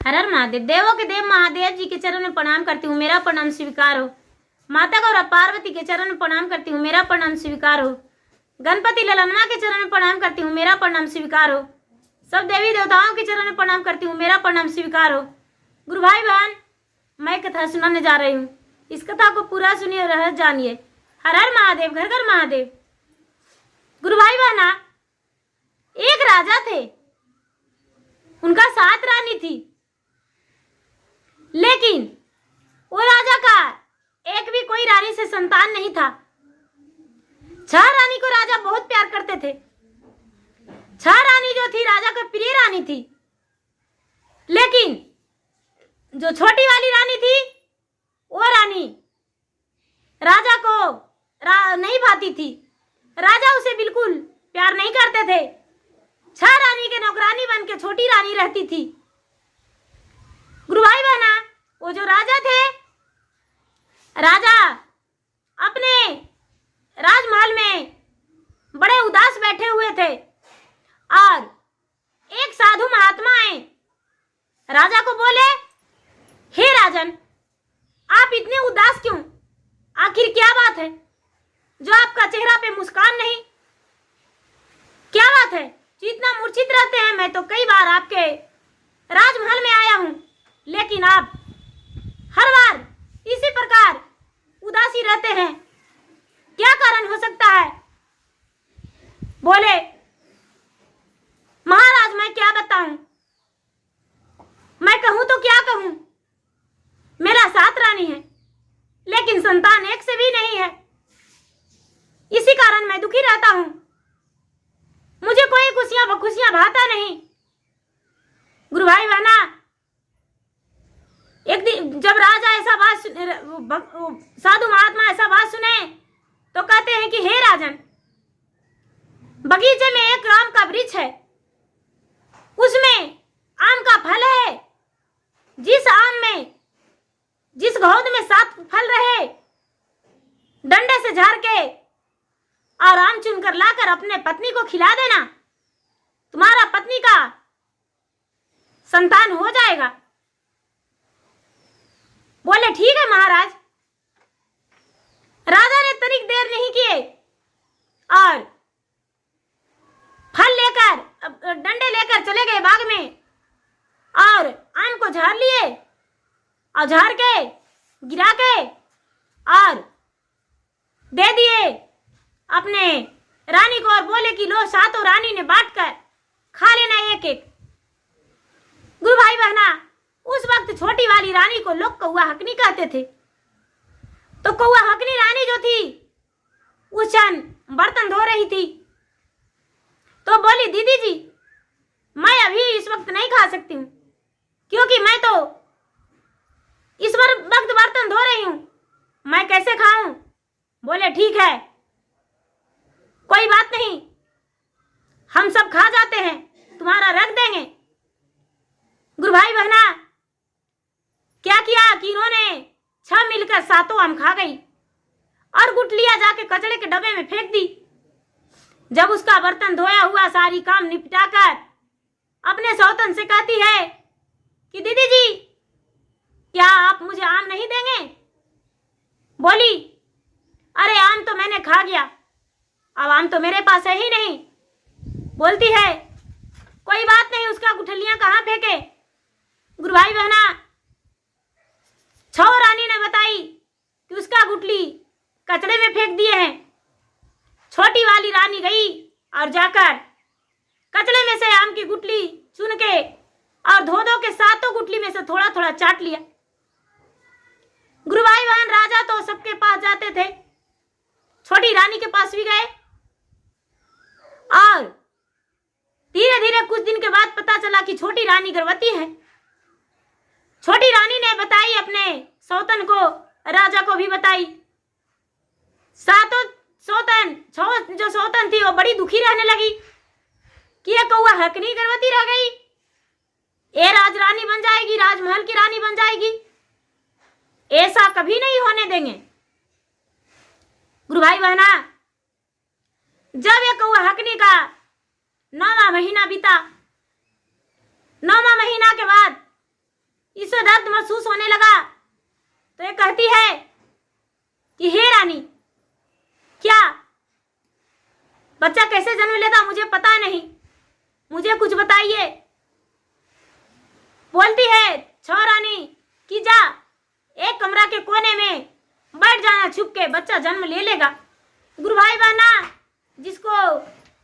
हर हर महादेव। देवों के देव महादेव जी के चरण में प्रणाम करती हूँ, मेरा प्रणाम स्वीकार हो। माता गौरा पार्वती के चरण में प्रणाम करती हूँ, मेरा प्रणाम स्वीकार हो। गणपति ललनमा के चरण में प्रणाम करती हूँ, मेरा प्रणाम स्वीकार हो। सब देवी देवताओं के चरण में प्रणाम करती हूँ, मेरा प्रणाम स्वीकार हो। गुरु भाई बहन, मैं कथा सुनाने जा रही हूँ, इस कथा को पूरा सुनिए और रहस्य जानिए। हर हर महादेव, घर घर महादेव। गुरु भाई बहना, एक राजा थे, उनका 7 रानी थी, लेकिन वो राजा का एक भी कोई रानी से संतान नहीं था। 6 रानी को राजा बहुत प्यार करते थे। 6 रानी जो थी राजा का प्रिय रानी थी, लेकिन जो छोटी वाली रानी थी वो रानी राजा को नहीं भाती थी। राजा उसे बिल्कुल प्यार नहीं करते थे। 6 रानी के नौकरानी बन के छोटी रानी रहती थी। गुरु भाई बहना, वो जो राजा थे, राजा अपने राजमहल में बड़े उदास बैठे हुए थे और एक साधु महात्मा आए, राजा को बोले, हे राजन, आप इतने उदास क्यों? आखिर क्या बात है जो आपका चेहरा पे मुस्कान नहीं? क्या बात है जो इतना मूर्छित रहते हैं? मैं तो कई बार आपके राजमहल में आया हूं, लेकिन आप हर बार इसी प्रकार उदासी रहते हैं। क्या कारण हो सकता है? बोले, महाराज मैं क्या बताऊं? मैं कहूं तो क्या कहूं? मेरा 7 रानी है, लेकिन संतान एक से भी नहीं है। इसी कारण मैं दुखी रहता हूं। मुझे कोई खुशियां भाता नहीं। गुरु भाई बहना, एक दिन जब राजा ऐसा साधु महात्मा ऐसा बात सुने तो कहते हैं कि हे राजन, बगीचे में एक आम का वृक्ष है, उसमें आम का फल है। जिस आम में, जिस घौद में 7 फल रहे, डंडे से झाड़ के और आम चुनकर लाकर अपने पत्नी को खिला देना, तुम्हारा पत्नी का संतान हो जाएगा। बोले, ठीक है महाराज। राजा ने तनिक देर नहीं किए और फल लेकर, डंडे लेकर चले गए बाग में और आम को झाड़ लिए और झाड़ के गिरा के और दे दिए अपने रानी को और बोले कि लो, 7 रानी ने बांटकर खा लेना एक एक। गुरु भाई बहना, उस वक्त छोटी वाली रानी को लोग कौआ हकनी कहते थे। तो कौआ हकनी रानी जो थी, उस क्षण बर्तन धो रही थी, तो बोली, दीदी जी, मैं अभी इस वक्त नहीं खा सकती हूँ, क्योंकि मैं तो इस वक्त बर्तन धो रही हूँ, मैं कैसे खाऊं? बोले, ठीक है, कोई बात नहीं, हम सब खा जाते हैं, तुम्हारा रख देंगे। गुरु भाई बहना, क्या किया कि इन्होंने 6 मिलकर 7 आम खा गई और गुठलियां जाके कचड़े के डब्बे में फेंक दी। जब उसका बर्तन धोया हुआ सारी काम निपटाकर अपने सौतन से कहती है कि दीदी जी, क्या आप मुझे आम नहीं देंगे? बोली, अरे आम तो मैंने खा गया, अब आम तो मेरे पास है ही नहीं। बोलती है, कोई बात नहीं, उसका गुठलियां कहाँ फेंके? गुरु भाई बहना, 6 रानी ने बताई कि उसका गुठली कचड़े में फेंक दिए हैं। छोटी वाली रानी गई और जाकर कचड़े में से आम की गुठली चुन के और धो के 7 गुठली में से थोड़ा थोड़ा चाट लिया। गुरु भाई बहन, राजा तो सबके पास जाते थे, छोटी रानी के पास भी गए और धीरे धीरे कुछ दिन के बाद पता चला कि छोटी रानी गर्भवती है। छोटी रानी ने बताई अपने सौतन को, राजा को भी बताई। 7 सौतन, जो सौतन थी वो बड़ी दुखी रहने लगी कि ये कौआ हकनी गर्भवती रह गई, ये राजरानी बन जाएगी, राजमहल की रानी बन जाएगी, ऐसा कभी नहीं होने देंगे। गुरु भाई बहना, जब ये कौआ हकनी का 9वां महीना बीता, 9वां महीना के बाद दर्द महसूस होने लगा तो ये कहती है कि हे रानी, क्या बच्चा कैसे जन्म लेता मुझे पता नहीं, मुझे कुछ बताइए। बोलती है छो रानी कि जा एक कमरा के कोने में बैठ जाना छुप के, बच्चा जन्म ले लेगा। गुरु भाई बहना, जिसको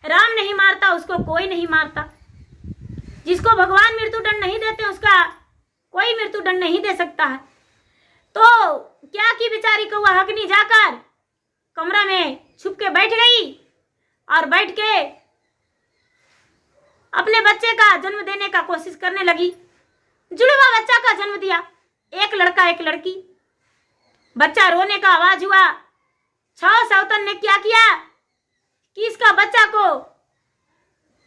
राम नहीं मारता उसको कोई नहीं मारता, जिसको भगवान मृत्यु दंड नहीं देते उसका कोई मृत्यु दंड नहीं दे सकता है। तो क्या की बेचारी कौआ हकनी जाकर कमरा में छुप के बैठ गई और बैठ के अपने बच्चे का जन्म देने का कोशिश करने लगी। जुड़वा बच्चा का जन्म दिया, एक लड़का एक लड़की। बच्चा रोने का आवाज हुआ। छाव सावतन ने क्या किया कि इसका बच्चा को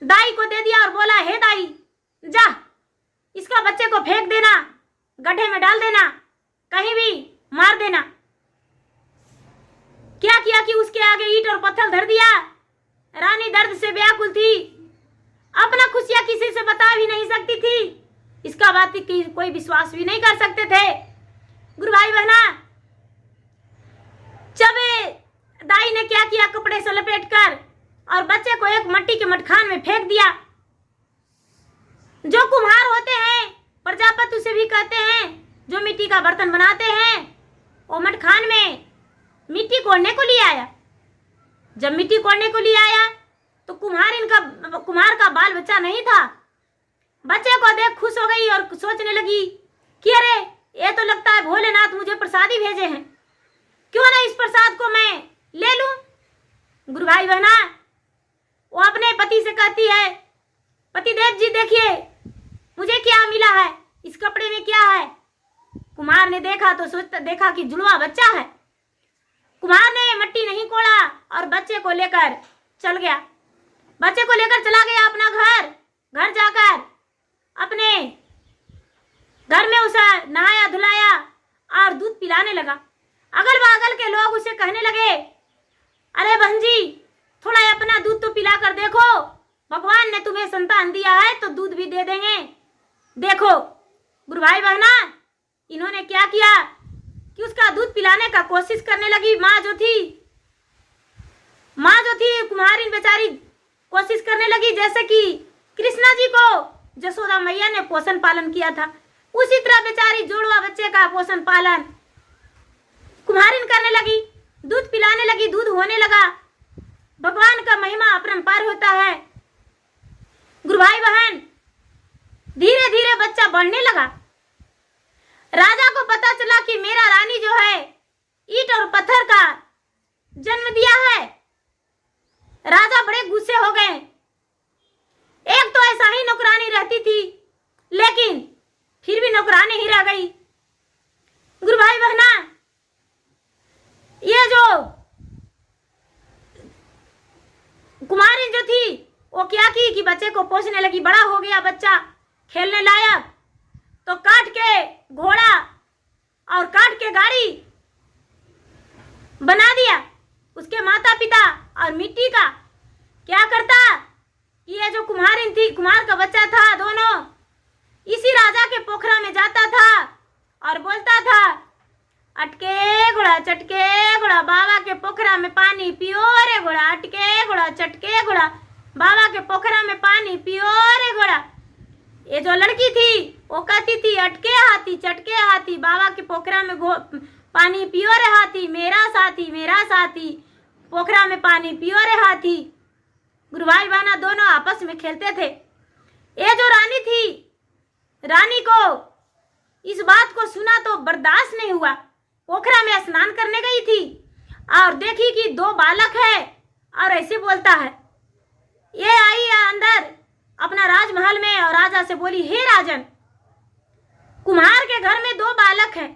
दाई को दे दिया और बोला, हे दाई जा इसका बच्चे को फेंक देना, गड्ढे में डाल देना, कहीं भी मार देना। क्या किया कि उसके आगे ईंट और पत्थर धर दिया। रानी दर्द से व्याकुल थी, अपना खुशियां किसी से बता भी नहीं सकती थी, इसका बात की कोई विश्वास भी नहीं कर सकते थे। गुरु भाई बहना, जब दाई ने क्या किया, कपड़े से लपेटकर और बच्चे को एक मट्टी के मटखान में फेंक दिया। जो कुम्हार होते हैं, प्रजापति उसे भी कहते हैं, जो मिट्टी का बर्तन बनाते हैं, वो मटखान में मिट्टी कोड़ने को लिए आया। जब मिट्टी कोड़ने को लिए आया तो कुम्हार का बाल बच्चा नहीं था। बच्चे को देख खुश हो गई और सोचने लगी कि अरे ये तो लगता है भोलेनाथ मुझे प्रसादी भेजे हैं, क्यों ना इस प्रसाद को मैं ले लूं। गुरु भाई बहना, वो अपने पति से कहती है, पतिदेव जी देखिए मुझे क्या मिला है, इस कपड़े में क्या है। कुम्हार ने देखा तो देखा कि जुड़वा बच्चा है। कुम्हार ने मट्टी नहीं कोड़ा और बच्चे को लेकर चल गया। बच्चे को लेकर चला गया अपना घर जाकर अपने घर में उसे नहाया धुलाया और दूध पिलाने लगा। अगल बगल के लोग उसे कहने लगे, अरे बहन जी थोड़ा अपना दूध तो पिला कर देखो, भगवान ने तुम्हें संतान दिया है तो दूध भी दे देंगे। देखो गुरु भाई बहना, इन्होंने क्या किया कि उसका दूध पिलाने का कोशिश करने लगी। माँ जो थी कुम्हारिन बेचारी कोशिश करने लगी, जैसे कि कृष्णा जी को जसोदा मैया ने पोषण पालन किया था, उसी तरह बेचारी जुड़वा बच्चे का पोषण पालन कुम्हारिन करने लगी, दूध पिलाने लगी, दूध होने लगा। भगवान का महिमा अपरंपार होता है। गुरु भाई बहन, धीरे धीरे बच्चा बढ़ने लगा। राजा को पता चला कि मेरा रानी जो है ईंट और पत्थर का जन्म दिया है। राजा बड़े गुस्से हो गए। एक तो ऐसा ही नौकरानी रहती थी, लेकिन फिर भी नौकरानी ही रह गई। गुरु भाई बहना, ये जो कुमारी जो थी वो क्या की कि बच्चे को पोसने लगी। बड़ा हो गया बच्चा, खेलने लायक, तो काट के घोड़ा और काट के गाड़ी बना दिया। उसके माता पिता और मिट्टी का क्या करता कि ये जो कुम्हारिन थी, कुम्हार का बच्चा था, दोनों इसी राजा के पोखरा में जाता था और बोलता था, अटके घोड़ा चटके घोड़ा बाबा के पोखरा में पानी पियो रे घोड़ा, अटके घोड़ा चटके घोड़ा बाबा के पोखरा में पानी पियो रे घोड़ा। ये जो लड़की थी वो कहती थी, अटके हाथी चटके हाथी बाबा के पोखरा में पानी पियो रे हाथी, मेरा साथी पोखरा में पानी पियो रे हाथी। गुरु भाई बहना दोनों आपस में खेलते थे। ये जो रानी थी, रानी को इस बात को सुना तो बर्दाश्त नहीं हुआ। पोखरा में स्नान करने गई थी और देखी कि दो बालक है और ऐसे बोलता है। ये आई अंदर अपना राजमहल में और राजा से बोली, हे राजन, कुम्हार के घर में दो बालक हैं,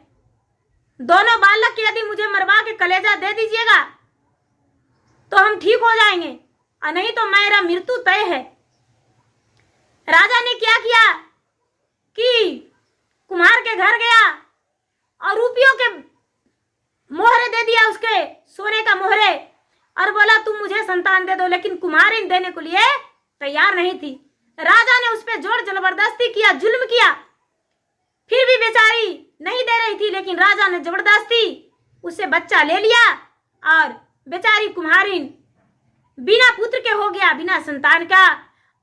दोनों बालक के यदि मुझे मरवा के कलेजा दे दीजिएगा तो हम ठीक हो जाएंगे, और नहीं तो मेरा मृत्यु तय है। राजा ने क्या किया कि कुम्हार के घर गया और रुपयों के मोहरे दे दिया, उसके सोने का मोहरे, और बोला तुम मुझे संतान दे दो। लेकिन कुम्हारिन देने को लिए तैयार नहीं थी। राजा ने उस पर जोर जबरदस्ती किया, जुल्म किया। फिर भी बेचारी नहीं दे रही थी, लेकिन राजा ने जबरदस्ती उससे बच्चा ले लिया और बेचारी कुम्हारिन बिना पुत्र के हो गया, बिना संतान का।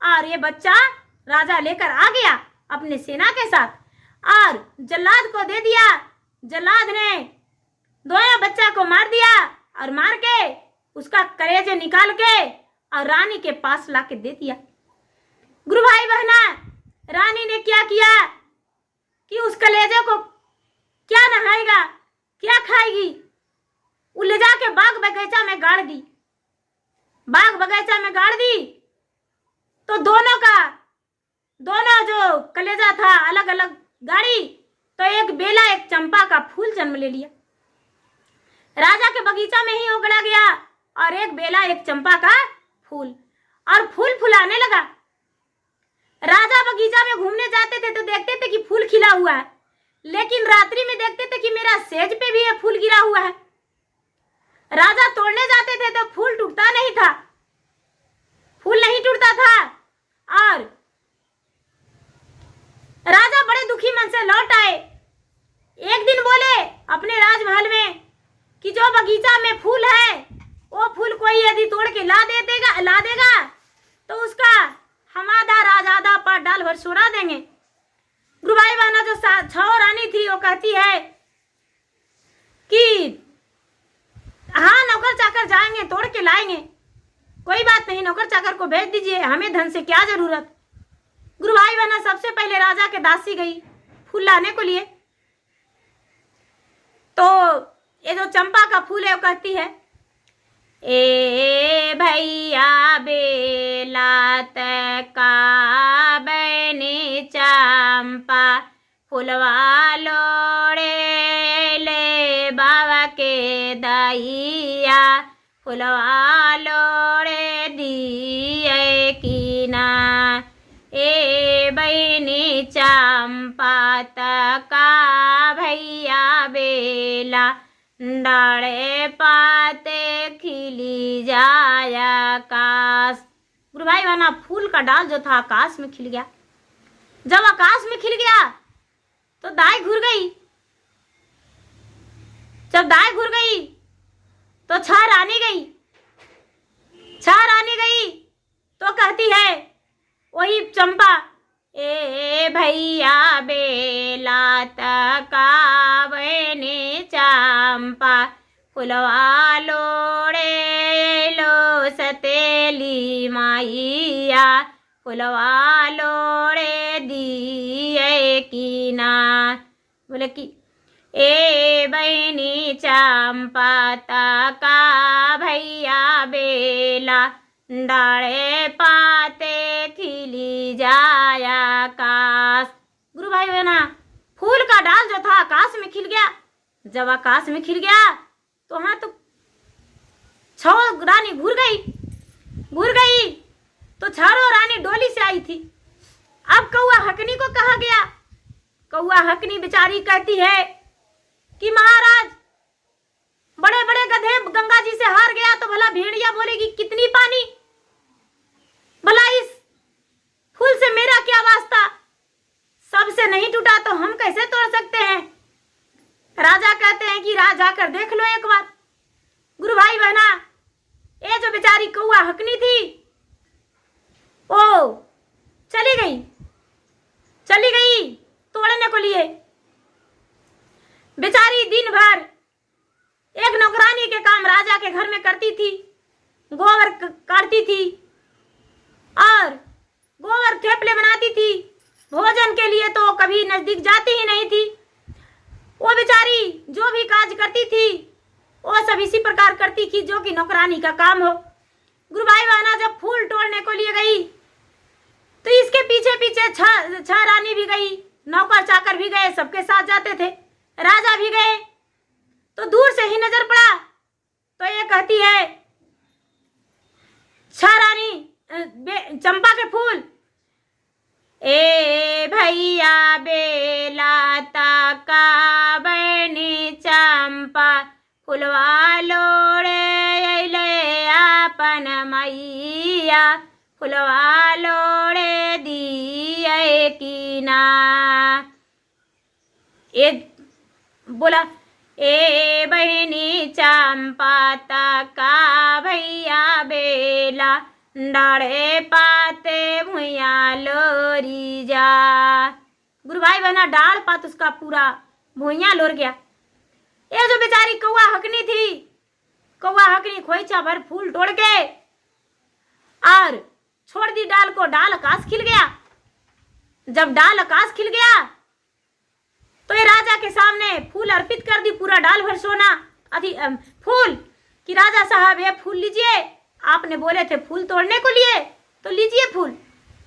और ये बच्चा राजा लेकर आ गया अपने सेना के साथ और जल्लाद को दे दिया। जल्लाद ने दोनों बच्चा को मार दिया और मार के उसका कलेजे निकाल के और रानी के पास लाके दे दिया। गुरु भाई बहना, रानी ने क्या किया कि उस कलेजे को क्या नहाएगा, क्या खाएगी, वो ले जाके बाग बगीचा में गाड़ दी। बाग बगीचा में गाड़ दी तो दोनों जो कलेजा था अलग अलग गाड़ी, तो एक बेला एक चंपा का फूल जन्म ले लिया। राजा के बगीचा में ही उगड़ा गया और एक बेला एक चंपा का फूल, और फूल फुलाने लगा। राजा बगीचा में घूमने जाते थे तो देखते थे कि फूल खिला हुआ है, लेकिन रात्रि में देखते थे कि मेरा सेज पे भी ये फूल गिरा हुआ है। राजा तोड़ने जाते थे तो फूल टूटता नहीं था, फूल नहीं टूटता था। और राजा बड़े दुखी मन से लौट आए। एक दिन बोले अपने राजमहल में कि जो बगीचा में फूल है वो फूल कोई यदि तोड़ के ला देगा तो उसका हम आधा पर डाल भर छोड़ा देंगे। गुरु भाई बहना, जो छह रानी थी वो कहती है कि हाँ नौकर चाकर जाएंगे, तोड़ के लाएंगे, कोई बात नहीं, नौकर चाकर को भेज दीजिए, हमें धन से क्या जरूरत। गुरु भाई बहना, सबसे पहले राजा के दासी गई फूल लाने को लिए। तो ये जो चंपा का फूल है वो कहती है, ए भैया बेलात का बनी चंपा फुलवा लोड़े ले बाबा के दैया फुलवा लोड़े दिए कीना। ए बनी चंपा तका भैया बेला डाले पाते खिली जाया आकाश। गुरु भाई बहना, फूल का डाल जो था आकाश में खिल गया। जब आकाश में खिल गया तो दाई घुर गई। जब दाई घुर गई तो छह रानी गई। छह रानी गई तो कहती है वही चंपा, ए भैया बेला तका बने चंपा फुलवा लोड़े लो सतेली माइया फुलवा लोड़े दिए कीना। बोले कि ए बहनी चंपा तका भैया बेला डाले पाते खिली जाया आकाश। गुरु भाई बहना, फूल का डाल जो था आकाश में खिल गया। जब आकाश में खिल गया तो हाँ तो छह रानी घुर गई तो चारों रानी डोली से आई थी। अब कौआ हकनी को कहा गया। कौआ हकनी बेचारी कहती है कि महाराज बड़े बड़े गधे गंगा जी से हार गया तो भला भेड़िया बोलेगी कितनी पानी, भला इस फूल से मेरा क्या वास्ता, सबसे नहीं टूटा तो हम कैसे तोड़ सकते हैं। राजा कहते हैं कि राजा कर देख लो एक बार। गुरु भाई बहना, ये जो बेचारी कौआ हकनी थी ओ चली गई तोड़ने को लिए। बेचारी दिन भर एक नौकरानी के काम राजा के घर में करती थी, गोबर काटती थी और गोबर थेपले बनाती थी। भोजन के लिए तो कभी नजदीक जाती ही नहीं थी। वो बेचारी जो भी काज करती थी वो सब इसी प्रकार करती थी जो कि नौकरानी का काम हो। गुरु भाई बहना, जब फूल तोड़ने को लिए गई तो इसके पीछे पीछे छह रानी भी गई, नौकर चाकर भी गए, सबके साथ जाते थे, राजा भी गए। तो दूर से ही नजर पड़ा तो ये कहती है छह रानी चंपा के फूल, ए भैया बेला तका बनी चंपा फुलवा लोड़े ले अपन मैया फुलवा लोड़े दिए कीना। ए बोला, ए बहनी चंपाता का भैया बेला, डाढ़े पाते भुइया लोरी जा। गुरु भाई बहना डाढ़ पात उसका पूरा भुइया लोर गया। ये जो बेचारी कौआ हकनी थी, कौआ हकनी खोइछा भर फूल तोड़ के और छोड़ दी डाल को। डाल आकाश खिल गया। जब डाल आकाश खिल गया तो ये राजा के सामने फूल अर्पित कर दी, पूरा डाल भर सोना अति फूल कि राजा साहब ये फूल लीजिए, आपने बोले थे फूल तोड़ने को लिए तो लीजिए फूल।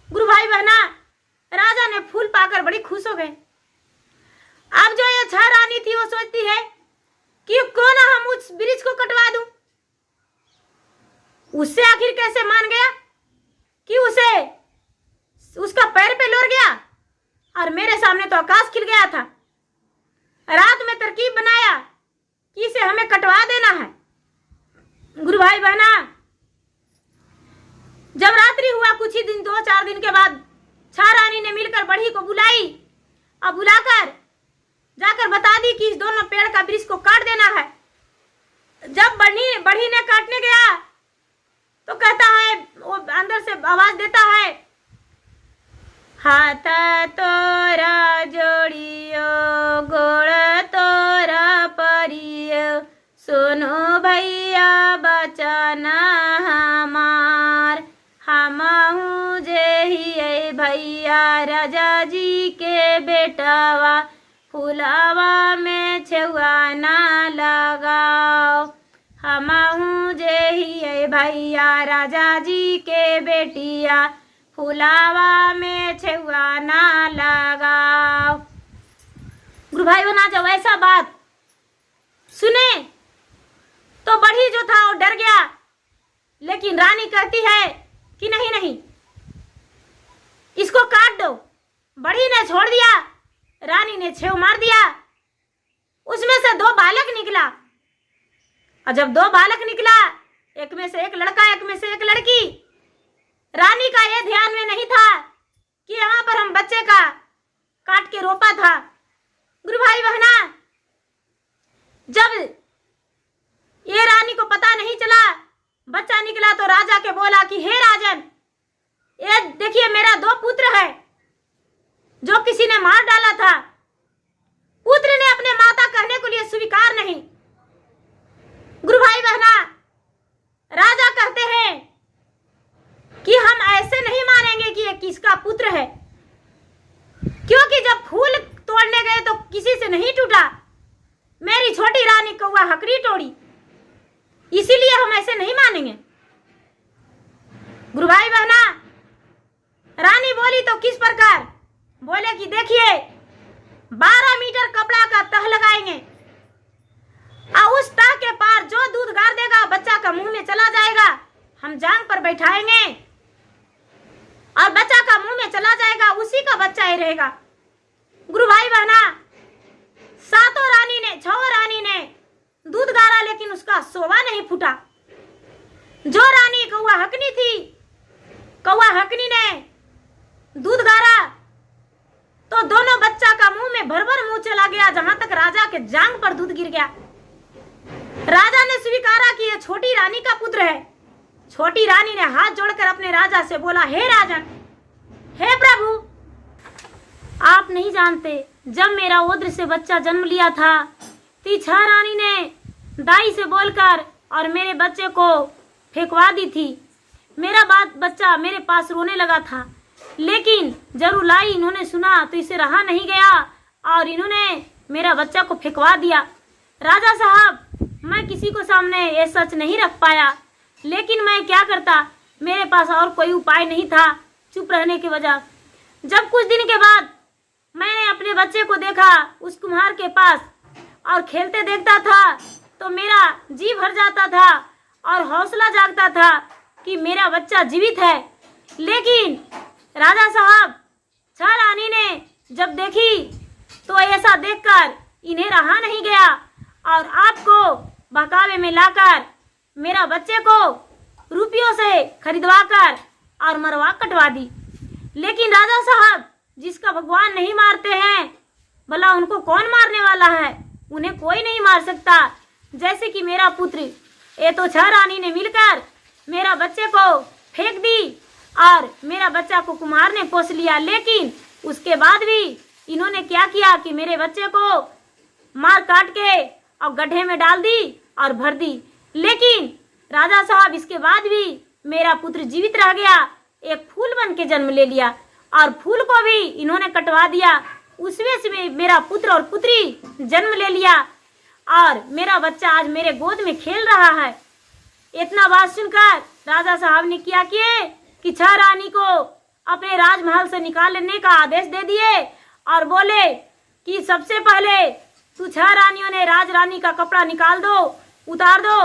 गुरु भाई बहना राजा ने फूल पाकर बड़ी खुश हो गए। अब जो ये छह रानी थी वो सोचती है कि क्यों ना हम उस वृक्ष को कटवा दूं। उससे आखिर कैसे मान गया कि उसे उसका पैर पे लोर गया और मेरे सामने तो आकाश खिल गया था। रात में तरकीब बनाया कि इसे हमें कटवा देना है। गुरु भाई बहना जब रात्रि हुआ कुछ ही दिन 2-4 दिन के बाद छह रानी ने मिलकर बढ़ी को बुलाई और बुलाकर जाकर बता दी कि इस दोनों पेड़ का वृक्ष को काट देना है। जब बढ़ी ने काटने गया तो कहता है, वो अंदर से आवाज देता है, हाथ तोरा जोड़ियो गोड़ तोरा परियो, सुनो भैया बचना हमार, हमहू जे ही भैया राजा जी के बेटावा, फुलावा में छुआ ना लगाओ, हमहू जे ही भैया राजा जी के बेटिया, फुलावा में छुआ ना लगाओ। गुरु भाई बना जब ऐसा बात सुने तो बढ़ी जो था वो डर गया, लेकिन रानी कहती है कि नहीं नहीं इसको काट दो। बढ़ी ने छोड़ दिया, रानी ने छेव मार दिया। उसमें से 2 बालक निकला और जब 2 बालक निकला, एक में से एक लड़का एक में से एक लड़की। रानी का यह ध्यान में नहीं था कि यहाँ पर हम बच्चे का काट के रोपा था। गुरु भाई बहना जब ये रानी को पता नहीं चला, बच्चा निकला तो राजा के बोला कि हे राजन, ये देखिए मेरा 2 पुत्र है जो किसी ने मार डाला था। पुत्र ने अपने माता कहने को लिए स्वीकार नहीं। गुरु भाई बहना राजा कहते हैं कि हम ऐसे नहीं मानेंगे कि ये किसका पुत्र है, क्योंकि जब फूल तोड़ने गए तो किसी से नहीं टूटा, मेरी छोटी रानी कौआ हकरी तोड़ी, इसीलिए हम ऐसे नहीं मानेंगे। गुरु भाई बहना रानी बोली तो किस प्रकार? बोले कि देखिए 12 मीटर कपड़ा का तह लगाएंगे और उस तह के पार जो दूध गार देगा बच्चा का मुंह में चला जाएगा, हम जांग पर बैठाएंगे और बच्चा का मुंह में चला जाएगा, उसी का बच्चा ही रहेगा। गुरु भाई बहना 6 रानी ने दूध गारा, लेकिन उसका सोवा नहीं फूटा। जो रानी कौआ हकनी थी, कौआ हकनी ने दूध गारा तो दोनों बच्चा का मुंह में भर भर मुंह चला गया, जहां तक राजा के जांग पर दूध गिर गया। राजा ने स्वीकारा कि यह छोटी रानी का पुत्र है। छोटी रानी ने हाथ जोड़कर अपने राजा से बोला, हे राजन, हे प्रभु, आप नहीं जानते जब मेरा ओद्र से बच्चा जन्म लिया था तो 6 रानी ने दाई से बोलकर और मेरे बच्चे को फेंकवा दी थी। मेरा बच्चा मेरे पास रोने लगा था, लेकिन जरूर लाई इन्होंने सुना तो इसे रहा नहीं गया और इन्होंने मेरा बच्चा को फेंकवा दिया। राजा साहब, मैं किसी को सामने ये सच नहीं रख पाया, लेकिन मैं क्या करता, मेरे पास और कोई उपाय नहीं था चुप रहने की वजह। जब कुछ दिन के बाद मैंने अपने बच्चे को देखा उस कुम्हार के पास और खेलते देखता था तो मेरा जी भर जाता था और हौसला जागता था कि मेरा बच्चा जीवित है। लेकिन राजा साहब, 6 रानी ने जब देखी तो ऐसा देखकर इन्हें रहा नहीं गया और आपको बहकावे में लाकर मेरा बच्चे को रुपयों से खरीदवा कर और मरवा कटवा दी। लेकिन राजा साहब, जिसका भगवान नहीं मारते हैं भला उनको कौन मारने वाला है? उन्हें कोई नहीं मार सकता। जैसे कि मेरा पुत्र, ये तो 6 रानी ने मिलकर मेरा बच्चे को फेंक दी और मेरा बच्चा को कुम्हार ने पोस लिया, लेकिन उसके बाद भी इन्होंने क्या किया कि मेरे बच्चे को मार काट के और गड्ढे में डाल दी और भर दी। लेकिन राजा साहब इसके बाद भी मेरा पुत्र जीवित रह गया, एक फूल बन के जन्म ले लिया और फूल को भी इन्होंने कटवा दिया। उसमें से मेरा पुत्र और पुत्री जन्म ले लिया और मेरा बच्चा आज मेरे गोद में खेल रहा है। इतना बात सुनकर राजा साहब ने क्या किए कि 6 रानी को अपने राजमहल से निकालने का आदेश दे दिए और बोले कि सबसे पहले तू 6 रानियों ने राजरानी का कपड़ा निकाल दो, उतार दो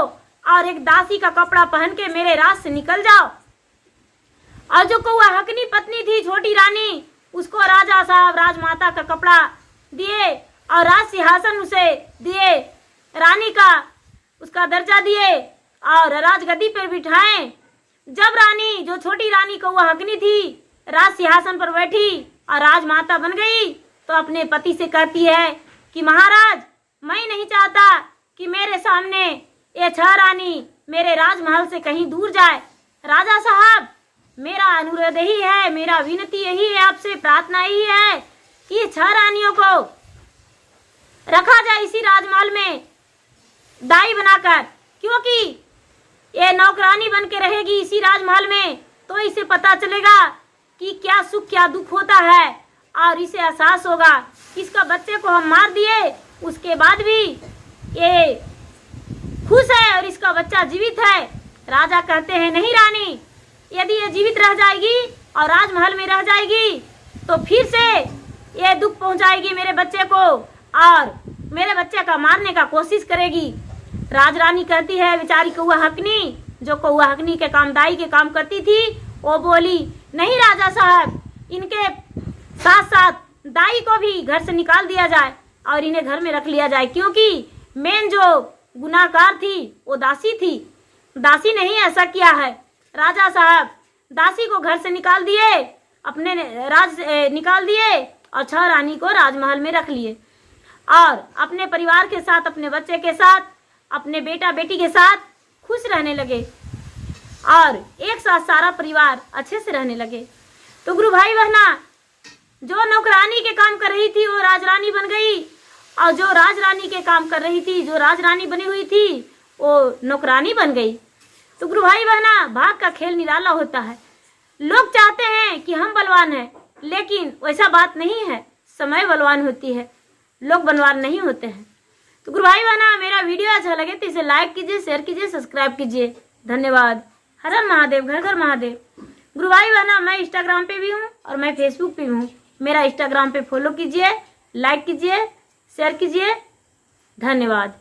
और एक दासी का कपड़ा पहन के मेरे राज से निकल जाओ। और जो कौआ हकनी पत्नी थी छोटी रानी, उसको राजा साहब राजमाता का कपड़ा दिए और राज सिंहासन उसे दिए, रानी का उसका दर्जा दिए और राजगद्दी पर बिठाए। जब रानी, जो छोटी रानी कौआ हकनी थी, राज सिंहासन पर बैठी और राजमाता बन गई, तो अपने पति से कहती है कि महाराज, मैं नहीं चाहता कि मेरे सामने ये 6 रानी मेरे राजमहल से कहीं दूर जाए। राजा साहब, मेरा अनुरोध यही है, मेरा विनती यही है, आपसे प्रार्थना यही है कि ये 6 रानियों को रखा जाए इसी राजमहल में दाई बनाकर, क्योंकि ये नौकरानी बन के रहेगी इसी राजमहल में तो इसे पता चलेगा कि क्या सुख क्या दुख होता है और इसे एहसास होगा कि इसका बच्चे को हम मार दिए, उसके बाद भी ये खुश है और इसका बच्चा जीवित है। राजा कहते हैं नहीं रानी, यदि ये जीवित रह जाएगी और राजमहल में रह जाएगी तो फिर से ये दुख पहुंचाएगी मेरे बच्चे को और मेरे बच्चे का मारने का कोशिश करेगी। राजरानी कहती है बेचारी कौआ हकनी, जो कौआ हकनी के कामदाई के काम करती थी, वो बोली नहीं राजा साहब, इनके साथ साथ दाई को भी घर से निकाल दिया जाए और इन्हें घर में रख लिया जाए, क्योंकि मेन जो गुनाहगार थी वो दासी थी। दासी ने ही ऐसा किया है। राजा साहब दासी को घर से निकाल दिए, अपने निकाल दिए और 6 रानी को राजमहल में रख लिए और अपने परिवार के साथ, अपने बच्चे के साथ, अपने बेटा बेटी के साथ खुश रहने लगे और एक साथ सारा परिवार अच्छे से रहने लगे। तो गुरु भाई बहना, जो नौकरानी के काम कर रही थी वो राजरानी बन गई और जो राजरानी के काम कर रही थी, जो राजरानी बनी हुई थी, वो नौकरानी बन गई। तो गुरु भाई बहना, भाग का खेल निराला होता है। लोग चाहते हैं कि हम बलवान हैं, लेकिन वैसा बात नहीं है। समय बलवान होती है, लोग बलवान नहीं होते हैं। तो गुरु भाई बहना, मेरा वीडियो अच्छा लगे तो इसे लाइक कीजिए, शेयर कीजिए, सब्सक्राइब कीजिए। धन्यवाद। हर हर महादेव, घर घर महादेव। गुरु भाई बहना, मैं इंस्टाग्राम पे भी हूँ और मैं फेसबुक पे भी हूँ। मेरा इंस्टाग्राम पे फॉलो कीजिए, लाइक कीजिए, शेयर कीजिए। धन्यवाद।